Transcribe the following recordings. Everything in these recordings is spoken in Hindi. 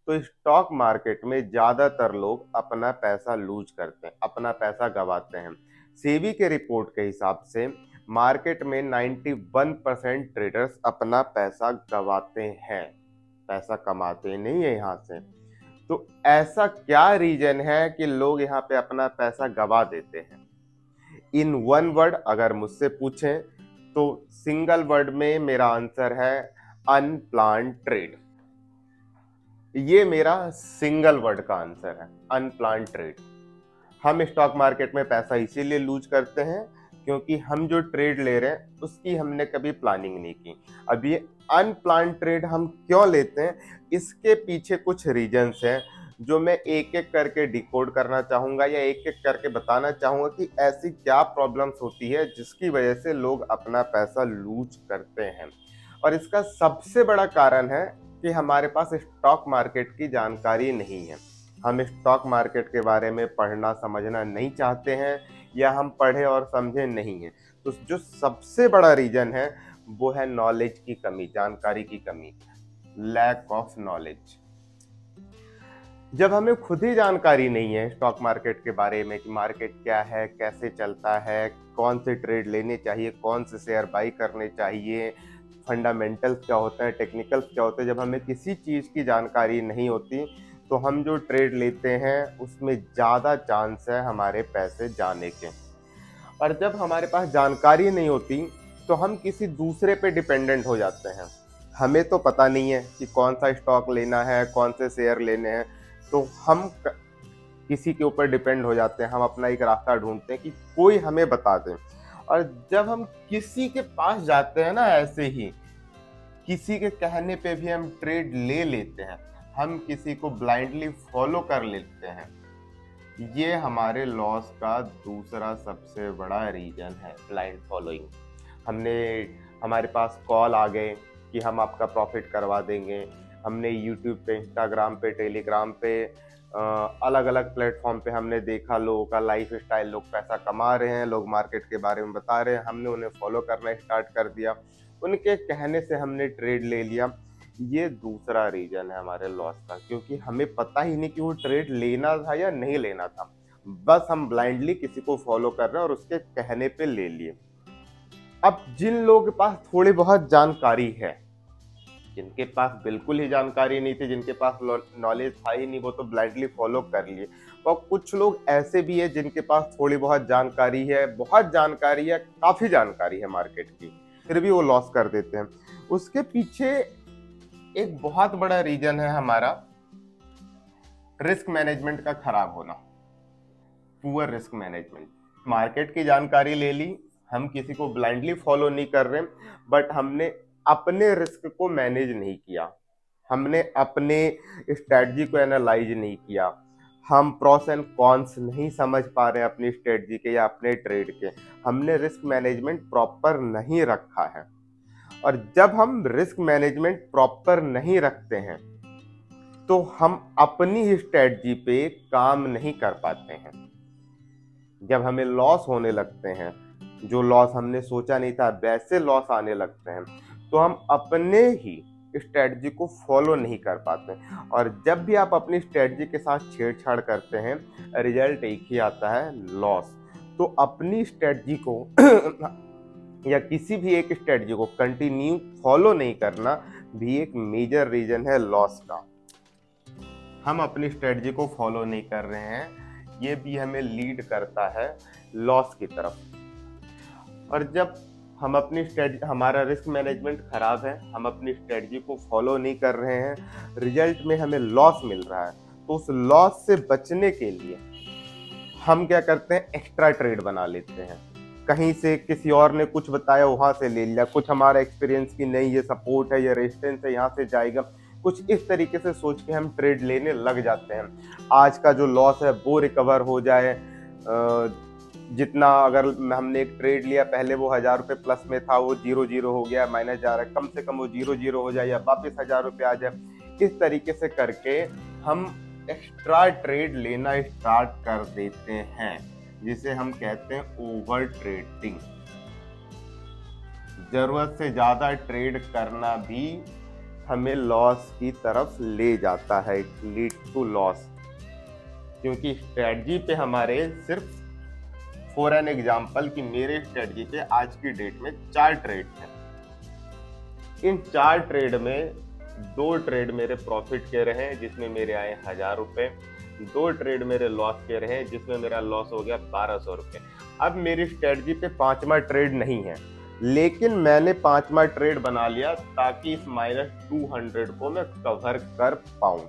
तो स्टॉक मार्केट में ज्यादातर लोग अपना पैसा लूज करते हैं, अपना पैसा गवाते हैं। सेबी के रिपोर्ट के हिसाब से मार्केट में 91% ट्रेडर्स अपना पैसा गवाते हैं, पैसा कमाते नहीं है यहाँ से। तो ऐसा क्या रीजन है कि लोग यहाँ पे अपना पैसा गवा देते हैं? इन वन वर्ड अगर मुझसे पूछें तो सिंगल वर्ड में मेरा आंसर है अनप्लान ट्रेड। ये मेरा सिंगल वर्ड का आंसर है, अनप्लान ट्रेड। हम स्टॉक मार्केट में पैसा इसीलिए लूज करते हैं क्योंकि हम जो ट्रेड ले रहे हैं उसकी हमने कभी प्लानिंग नहीं की। अब ये अनप्लान ट्रेड हम क्यों लेते हैं, इसके पीछे कुछ रीजंस हैं जो मैं एक एक करके डिकोड करना चाहूंगा या एक एक करके बताना चाहूंगा कि ऐसी क्या प्रॉब्लम्स होती है जिसकी वजह से लोग अपना पैसा लूज करते हैं। और इसका सबसे बड़ा कारण है कि हमारे पास स्टॉक मार्केट की जानकारी नहीं है। हम स्टॉक मार्केट के बारे में पढ़ना समझना नहीं चाहते हैं या हम पढ़े और समझे नहीं हैं। तो जो सबसे बड़ा रीजन है वो है नॉलेज की कमी, जानकारी की कमी, लैक ऑफ नॉलेज। जब हमें खुद ही जानकारी नहीं है स्टॉक मार्केट के बारे में कि मार्केट क्या है, कैसे चलता है, कौन से ट्रेड लेने चाहिए, कौन से शेयर बाई करने चाहिए, फंडामेंटल्स क्या होते हैं, टेक्निकल्स क्या होते हैं, जब हमें किसी चीज़ की जानकारी नहीं होती तो हम जो ट्रेड लेते हैं उसमें ज़्यादा चांस है हमारे पैसे जाने के। और जब हमारे पास जानकारी नहीं होती तो हम किसी दूसरे पे डिपेंडेंट हो जाते हैं। हमें तो पता नहीं है कि कौन सा स्टॉक लेना है, कौन से शेयर लेने हैं, तो हम किसी के ऊपर डिपेंड हो जाते हैं। हम अपना एक रास्ता ढूंढते हैं कि कोई हमें बता दे। और जब हम किसी के पास जाते हैं ना, ऐसे ही किसी के कहने पे भी हम ट्रेड ले लेते हैं, हम किसी को ब्लाइंडली फॉलो कर लेते हैं, ये हमारे लॉस का दूसरा सबसे बड़ा रीजन है, ब्लाइंड फॉलोइंग। हमने हमारे पास कॉल आ गए कि हम आपका प्रॉफिट करवा देंगे। हमने यूट्यूब पे, इंस्टाग्राम पे, टेलीग्राम पे, अलग अलग प्लेटफॉर्म पे हमने देखा लोगों का लाइफ स्टाइल, लोग पैसा कमा रहे हैं, लोग मार्केट के बारे में बता रहे हैं, हमने उन्हें फॉलो करना स्टार्ट कर दिया, उनके कहने से हमने ट्रेड ले लिया। ये दूसरा रीजन है हमारे लॉस का, क्योंकि हमें पता ही नहीं कि वो ट्रेड लेना था या नहीं लेना था, बस हम ब्लाइंडली किसी को फॉलो कर रहे हैं और उसके कहने पे ले लिए। अब जिन लोगों के पास थोड़ी बहुत जानकारी है, जिनके पास बिल्कुल ही जानकारी नहीं थी, जिनके पास नॉलेज था ही नहीं, वो तो ब्लाइंडली फॉलो कर लिए। और कुछ लोग ऐसे भी है जिनके पास थोड़ी बहुत जानकारी है, बहुत जानकारी है, काफी जानकारी है मार्केट की, फिर भी वो लॉस कर देते हैं। उसके पीछे एक बहुत बड़ा रीजन है हमारा रिस्क मैनेजमेंट का खराब होना, पुअर रिस्क मैनेजमेंट। मार्केट की जानकारी ले ली, हम किसी को ब्लाइंडली फॉलो नहीं कर रहे, बट हमने अपने रिस्क को मैनेज नहीं किया, हमने अपने स्ट्रेटजी को एनालाइज नहीं किया, हम प्रॉस एंड कॉन्स नहीं समझ पा रहे अपनी स्ट्रेटजी के या अपने ट्रेड के, हमने रिस्क मैनेजमेंट प्रॉपर नहीं रखा है। और जब हम रिस्क मैनेजमेंट प्रॉपर नहीं रखते हैं तो हम अपनी ही स्ट्रेटजी पे काम नहीं कर पाते हैं। जब हमें लॉस होने लगते हैं, जो लॉस हमने सोचा नहीं था वैसे लॉस आने लगते हैं, तो हम अपने ही स्ट्रेटजी को फॉलो नहीं कर पाते। और जब भी आप अपनी स्ट्रेटजी के साथ छेड़छाड़ करते हैं, रिजल्ट एक ही आता है, लॉस। तो अपनी स्ट्रेटजी को या किसी भी एक स्ट्रेटजी को कंटिन्यू फॉलो नहीं करना भी एक मेजर रीजन है लॉस का। हम अपनी स्ट्रेटजी को फॉलो नहीं कर रहे हैं, ये भी हमें लीड करता है लॉस की तरफ। और जब हम अपनी स्ट्रेटजी, हमारा रिस्क मैनेजमेंट खराब है, हम अपनी स्ट्रेटजी को फॉलो नहीं कर रहे हैं, रिजल्ट में हमें लॉस मिल रहा है, तो उस लॉस से बचने के लिए हम क्या करते हैं, एक्स्ट्रा ट्रेड बना लेते हैं। कहीं से किसी और ने कुछ बताया वहां से ले लिया, कुछ हमारा एक्सपीरियंस की नहीं, ये सपोर्ट है, ये रेजिस्टेंस है, यहाँ से जाएगा, कुछ इस तरीके से सोच के हम ट्रेड लेने लग जाते हैं। आज का जो लॉस है वो रिकवर हो जाए, जितना अगर हमने एक ट्रेड लिया पहले वो 1000 रुपये प्लस में था, वो 0-0 हो गया, माइनस जा रहा है, कम से कम वो 0-0 हो जाए या वापस 1000 रुपये आ जाए। इस तरीके से करके हम एक्स्ट्रा ट्रेड लेना स्टार्ट कर देते हैं, जिसे हम कहते हैं ओवर ट्रेडिंग। जरूरत से ज्यादा ट्रेड करना भी हमें लॉस की तरफ ले जाता है, लीड टू लॉस। क्योंकि स्ट्रेटजी पे हमारे सिर्फ फॉर एन एग्जाम्पल कि मेरे स्ट्रेटजी पे आज की डेट में 4 ट्रेड हैं। इन 4 ट्रेड में 2 ट्रेड मेरे प्रॉफिट के रहे जिसमें मेरे आए 1000 रुपए, 2 ट्रेड मेरे लॉस के रहे जिसमें मेरा लॉस हो गया 1200 रुपए। अब मेरी स्ट्रेटजी पे 5वां ट्रेड नहीं है, लेकिन मैंने 5वां ट्रेड बना लिया ताकि इस -200 को मैं कवर कर पाऊं।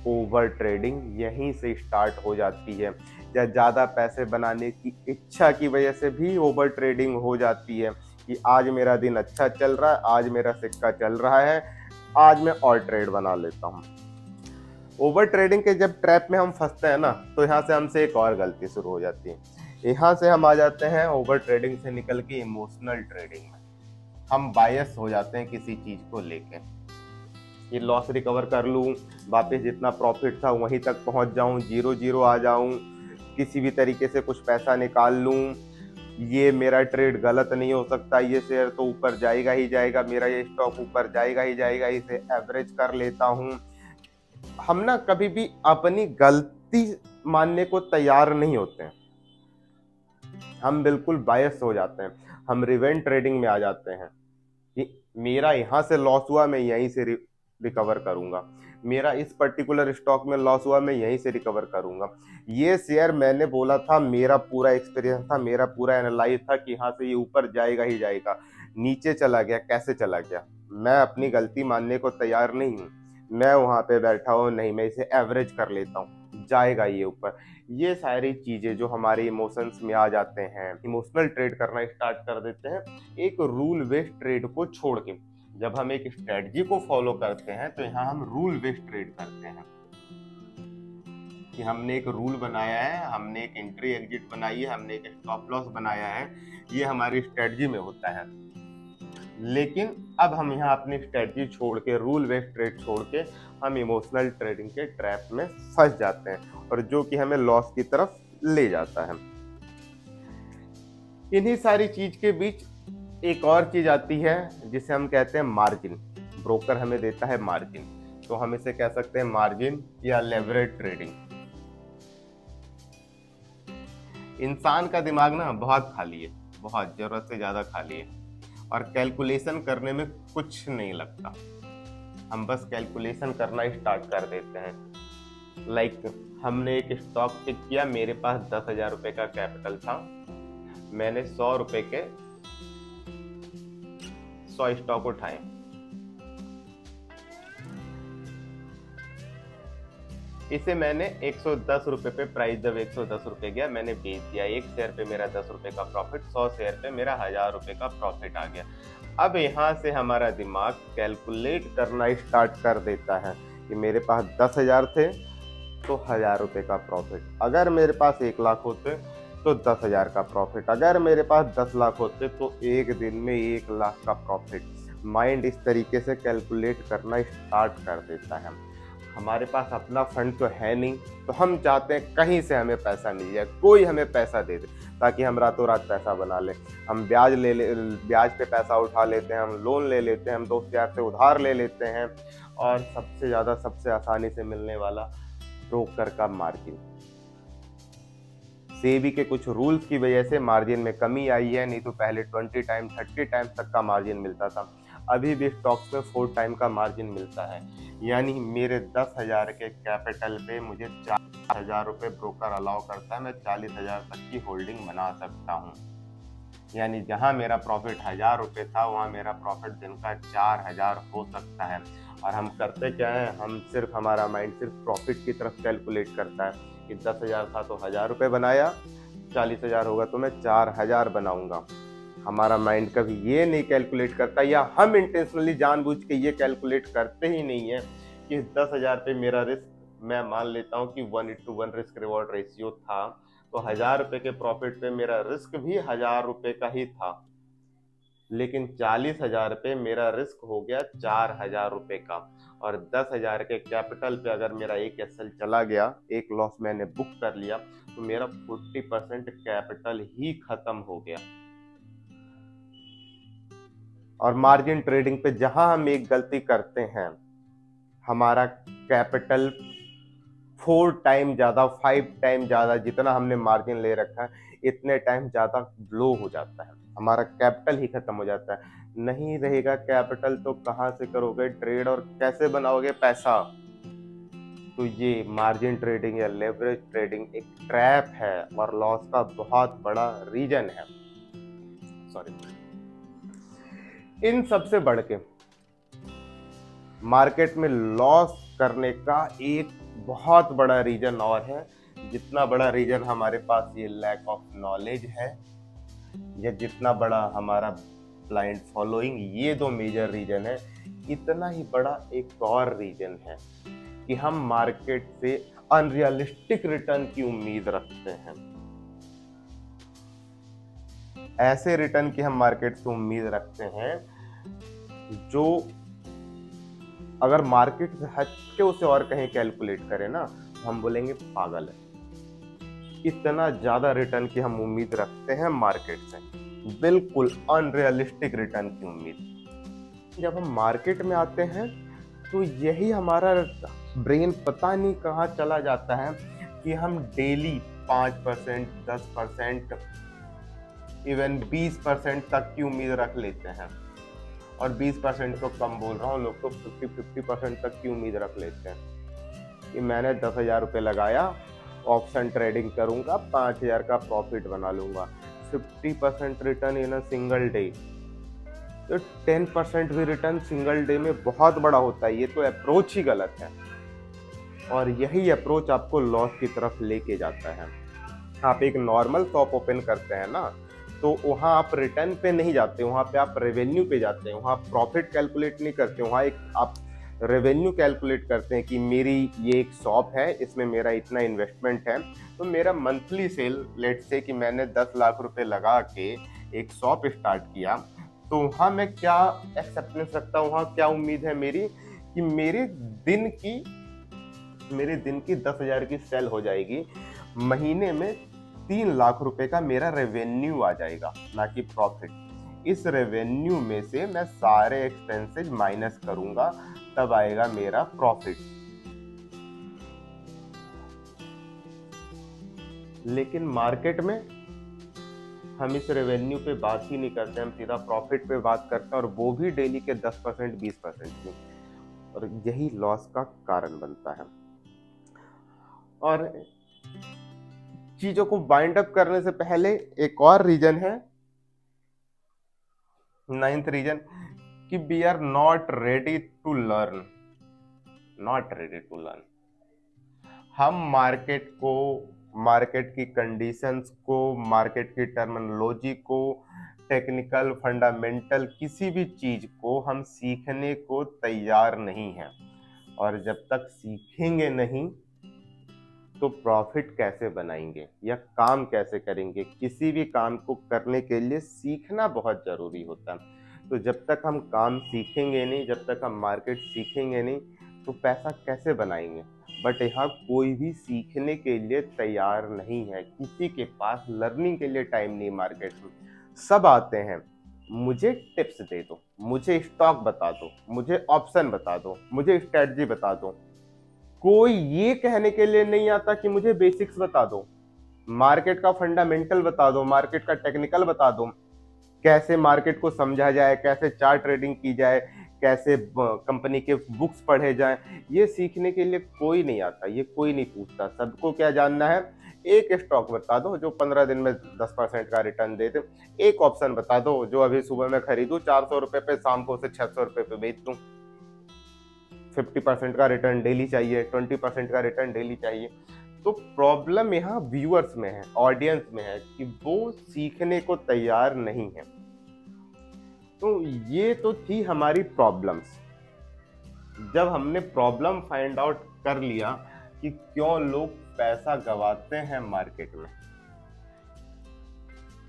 ओवर ट्रेडिंग यहीं से स्टार्ट हो जाती है, या ज़्यादा पैसे बनाने की इच्छा की वजह से भी ओवर ट्रेडिंग हो जाती है कि आज मेरा दिन अच्छा चल रहा है, आज मेरा सिक्का चल रहा है, आज मैं और ट्रेड बना लेता हूँ। ओवर ट्रेडिंग के जब ट्रैप में हम फंसते हैं ना, तो यहाँ से हमसे एक और गलती शुरू हो जाती है। यहाँ से हम आ जाते हैं ओवर ट्रेडिंग से निकल के इमोशनल ट्रेडिंग में। हम बायस हो जाते हैं किसी चीज़ को लेके, ये लॉस रिकवर कर लूँ, वापस जितना प्रॉफिट था वहीं तक पहुँच जाऊँ, 0-0 आ जाऊँ, किसी भी तरीके से कुछ पैसा निकाल लूँ, ये मेरा ट्रेड गलत नहीं हो सकता, ये शेयर तो ऊपर जाएगा ही जाएगा, मेरा ये स्टॉक ऊपर जाएगा ही जाएगा, इसे एवरेज कर लेता हूँ। हम ना कभी भी अपनी गलती मानने को तैयार नहीं होते हैं, हम बिल्कुल बायस हो जाते हैं, हम रिवेंज ट्रेडिंग में आ जाते हैं कि मेरा यहाँ से लॉस हुआ, मैं यहीं से रिकवर करूंगा, मेरा इस पर्टिकुलर स्टॉक में लॉस हुआ, मैं यहीं से रिकवर करूंगा। ये शेयर मैंने बोला था, मेरा पूरा एक्सपीरियंस था, मेरा पूरा एनालाइज था कि यहाँ से ये ऊपर जाएगा ही जाएगा, नीचे चला गया, कैसे चला गया? मैं अपनी गलती मानने को तैयार नहीं हूँ, मैं वहां पे बैठा हूँ, नहीं मैं इसे एवरेज कर लेता हूँ, जाएगा ये ऊपर। ये सारी चीजें जो हमारे इमोशंस में आ जाते हैं, इमोशनल ट्रेड करना स्टार्ट कर देते हैं एक रूल बेस्ड ट्रेड को छोड़ के। जब हम एक स्ट्रेटजी को फॉलो करते हैं तो यहाँ हम रूल बेस्ड ट्रेड करते हैं कि हमने एक रूल बनाया है, हमने एक एंट्री एग्जिट बनाई है, हमने एक स्टॉप लॉस बनाया है, ये हमारी स्ट्रेटजी में होता है। लेकिन अब हम यहाँ अपनी स्ट्रेटजी छोड़ के, रूल बेस्ड ट्रेड छोड़ के, हम इमोशनल ट्रेडिंग के ट्रैप में फंस जाते हैं, और जो कि हमें लॉस की तरफ ले जाता है। इन्हीं सारी चीज के बीच एक और चीज आती है जिसे हम कहते हैं मार्जिन। ब्रोकर हमें देता है मार्जिन, तो हम इसे कह सकते हैं मार्जिन या लेवरेज ट्रेडिंग। इंसान का दिमाग ना बहुत खाली है, बहुत जरूरत से ज्यादा खाली है, और कैलकुलेशन करने में कुछ नहीं लगता। हम बस कैलकुलेशन करना स्टार्ट कर देते हैं। लाइक हमने एक स्टॉक पिक किया, मेरे पास 10,000 रुपए का कैपिटल था, मैंने 100 रुपए के 100 स्टॉक उठाए, इसे मैंने 110 रुपए पे, प्राइस जब 110 रुपए गया मैंने बेच दिया। एक शेयर पे मेरा 10 रुपए का प्रॉफिट, 100 शेयर पे मेरा 1000 रुपए का प्रॉफिट आ गया। अब यहाँ से हमारा दिमाग कैलकुलेट करना स्टार्ट कर देता है कि मेरे पास 10,000 थे तो 1000 रुपए का प्रॉफिट, अगर मेरे पास 1 लाख होते तो 10,000 का प्रॉफिट, अगर मेरे पास 10 लाख होते तो एक दिन में 1 लाख का प्रॉफिट। माइंड इस तरीके से कैलकुलेट करना स्टार्ट कर देता है। हमारे पास अपना फंड तो है नहीं, तो हम चाहते हैं कहीं से हमें पैसा मिल जाए, कोई हमें पैसा दे दे ताकि हम रातों रात पैसा बना लें। हम ब्याज पे पैसा उठा लेते हैं, हम लोन ले लेते हैं, हम दोस्त यार से उधार ले लेते हैं, और सबसे ज़्यादा सबसे आसानी से मिलने वाला ब्रोकर का मार्जिन। सेबी के कुछ रूल्स की वजह से मार्जिन में कमी आई है, नहीं तो पहले 20 टाइम 30 टाइम तक का मार्जिन मिलता था, अभी भी स्टॉक्स में 4 टाइम का मार्जिन मिलता है। यानी मेरे 10,000 के कैपिटल पे मुझे 40,000 रुपये ब्रोकर अलाउ करता है, मैं 40,000 तक की होल्डिंग बना सकता हूँ। यानी जहाँ मेरा प्रॉफिट 1000 रुपये था, वहाँ मेरा प्रॉफिट दिन का 4000 हो सकता है। और हम करते क्या है, हम सिर्फ, हमारा माइंड सिर्फ प्रॉफिट की तरफ कैलकुलेट करता है कि 10,000 था तो 1000 रुपये बनाया, 40,000 होगा तो मैं 4000 बनाऊंगा। हमारा माइंड कभी ये नहीं कैलकुलेट करता, या हम इंटेंशनली जानबूझ के ये कैलकुलेट करते ही नहीं है कि 10,000 पे मेरा रिस्क, मैं मान लेता हूँ कि 1:1 रिस्क रिवॉर्ड रेशियो था, तो 1000 रुपये के प्रॉफिट पे मेरा रिस्क भी 1000 रुपये का ही था, लेकिन 40,000 पे मेरा रिस्क हो गया 4000 रुपये का। और 10,000 के कैपिटल पे अगर मेरा एक एसएल चला गया, एक लॉस मैंने बुक कर लिया, तो मेरा 40% कैपिटल ही खत्म हो गया। और मार्जिन ट्रेडिंग पे जहां हम एक गलती करते हैं, हमारा कैपिटल 4 टाइम ज़्यादा, 5 टाइम ज़्यादा जितना हमने मार्जिन ले रखा है इतने टाइम ज़्यादा लो हो जाता है, हमारा कैपिटल ही खत्म हो जाता है। नहीं रहेगा कैपिटल तो कहाँ से करोगे ट्रेड और कैसे बनाओगे पैसा? तो ये मार्जिन ट्रेडिंग या लेवरेज ट्रेडिंग एक ट्रैप है और लॉस का बहुत बड़ा रीजन है। सॉरी, इन सबसे बढ़ के मार्केट में लॉस करने का एक बहुत बड़ा रीजन और है। जितना बड़ा रीजन हमारे पास ये लैक ऑफ नॉलेज है, या जितना बड़ा हमारा ब्लाइंड फॉलोइंग, ये दो मेजर रीजन है, इतना ही बड़ा एक और रीजन है कि हम मार्केट से अनरियलिस्टिक रिटर्न की उम्मीद रखते हैं। ऐसे रिटर्न की हम मार्केट से उम्मीद रखते हैं जो अगर मार्केट से हट के उसे और कहीं कैलकुलेट करें ना, तो हम बोलेंगे पागल है। इतना ज्यादा रिटर्न की हम उम्मीद रखते हैं मार्केट से, बिल्कुल अनरियलिस्टिक रिटर्न की उम्मीद। जब हम मार्केट में आते हैं तो यही हमारा ब्रेन पता नहीं कहाँ चला जाता है कि हम डेली 5%, 10%, इवन 20% तक की उम्मीद रख लेते हैं। और 20% तो कम बोल रहा हूँ, लोग तो 50% तक की उम्मीद रख लेते हैं कि मैंने 10,000 रुपये लगाया, ऑप्शन ट्रेडिंग करूंगा, 5,000 का प्रॉफिट बना लूंगा। 50% return in a single day, तो 10% भी रिटर्न सिंगल डे में बहुत बड़ा होता है। ये तो अप्रोच ही गलत है और यही अप्रोच आपको लॉस की तरफ लेके जाता है। आप एक नॉर्मल शॉप ओपन करते हैं ना, तो वहाँ आप रिटर्न पे नहीं जाते, वहाँ पे आप रेवेन्यू पे जाते हैं। वहाँ प्रॉफिट कैलकुलेट नहीं करते, वहाँ एक आप रेवेन्यू कैलकुलेट करते हैं कि मेरी ये एक शॉप है, इसमें मेरा इतना इन्वेस्टमेंट है, तो मेरा मंथली सेल, लेट से कि मैंने 10 लाख रुपए लगा के एक शॉप स्टार्ट किया, तो वहाँ मैं क्या एक्सेप्टेंस रखता हूँ, वहाँ क्या उम्मीद है मेरी कि मेरे दिन की 10,000 की सेल हो जाएगी, महीने में 3 लाख रुपए का मेरा रेवेन्यू आ जाएगा, ना कि प्रॉफिट। इस रेवेन्यू में से मैं सारे एक्सपेंसेस माइनस करूंगा, तब आएगा मेरा प्रॉफिट। लेकिन मार्केट में हम इस रेवेन्यू पे बात ही नहीं करते, हम सीधा प्रॉफिट पे बात करते हैं, और वो भी डेली के 10%, 20% की, और यही लॉस का कारण बनता है। और चीजों को बाइंड अप करने से पहले एक और रीजन है, 9th रीजन, कि we are not ready to learn. Not ready to learn. हम मार्केट की कंडीशंस को, मार्केट की टर्मिनोलॉजी को, टेक्निकल फंडामेंटल किसी भी चीज को हम सीखने को तैयार नहीं हैं। और जब तक सीखेंगे नहीं तो प्रॉफिट कैसे बनाएंगे या काम कैसे करेंगे? किसी भी काम को करने के लिए सीखना बहुत जरूरी होता है। तो जब तक हम काम सीखेंगे नहीं, जब तक हम मार्केट सीखेंगे नहीं, तो पैसा कैसे बनाएंगे? बट यहाँ कोई भी सीखने के लिए तैयार नहीं है, किसी के पास लर्निंग के लिए टाइम नहीं। मार्केट में सब आते हैं, मुझे टिप्स दे दो, मुझे स्टॉक बता दो, मुझे ऑप्शन बता दो, मुझे स्ट्रेटजी बता दो। कोई ये कहने के लिए नहीं आता कि मुझे बेसिक्स बता दो, मार्केट का फंडामेंटल बता दो, मार्केट का टेक्निकल बता दो, कैसे मार्केट को समझा जाए, कैसे चार्ट ट्रेडिंग की जाए, कैसे कंपनी के बुक्स पढ़े जाए। ये सीखने के लिए कोई नहीं आता, ये कोई नहीं पूछता। सबको क्या जानना है? एक स्टॉक बता दो जो 15 दिन में 10% का रिटर्न दे दे, एक ऑप्शन बता दो जो अभी सुबह में खरीदूं 400 रुपए पे, शाम को उसे 600 रुपए पे बेच दूं। 50% का रिटर्न डेली चाहिए, 20% का रिटर्न डेली चाहिए। तो प्रॉब्लम यहाँ व्यूअर्स में है, ऑडियंस में है, कि वो सीखने को तैयार नहीं है। तो ये तो थी हमारी प्रॉब्लम्स। जब हमने प्रॉब्लम फाइंड आउट कर लिया कि क्यों लोग पैसा गवाते हैं मार्केट में,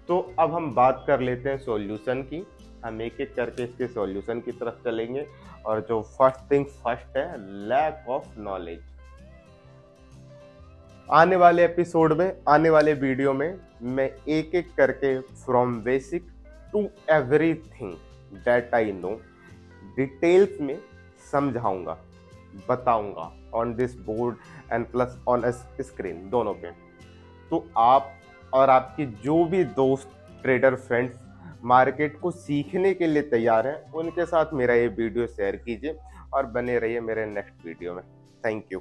तो अब हम बात कर लेते हैं सॉल्यूशन की। हम एक एक करके इसके सॉल्यूशन की तरफ चलेंगे। और जो फर्स्ट थिंग फर्स्ट है, लैक ऑफ नॉलेज। आने वाले एपिसोड में, आने वाले वीडियो में मैं एक एक करके from basic to everything, that I know details में समझाऊंगा, बताऊंगा on this board and plus on screen दोनों पे। तो आप और आपके जो भी दोस्त ट्रेडर फ्रेंड्स मार्केट को सीखने के लिए तैयार हैं, उनके साथ मेरा ये वीडियो शेयर कीजिए और बने रहिए मेरे नेक्स्ट वीडियो में। Thank you.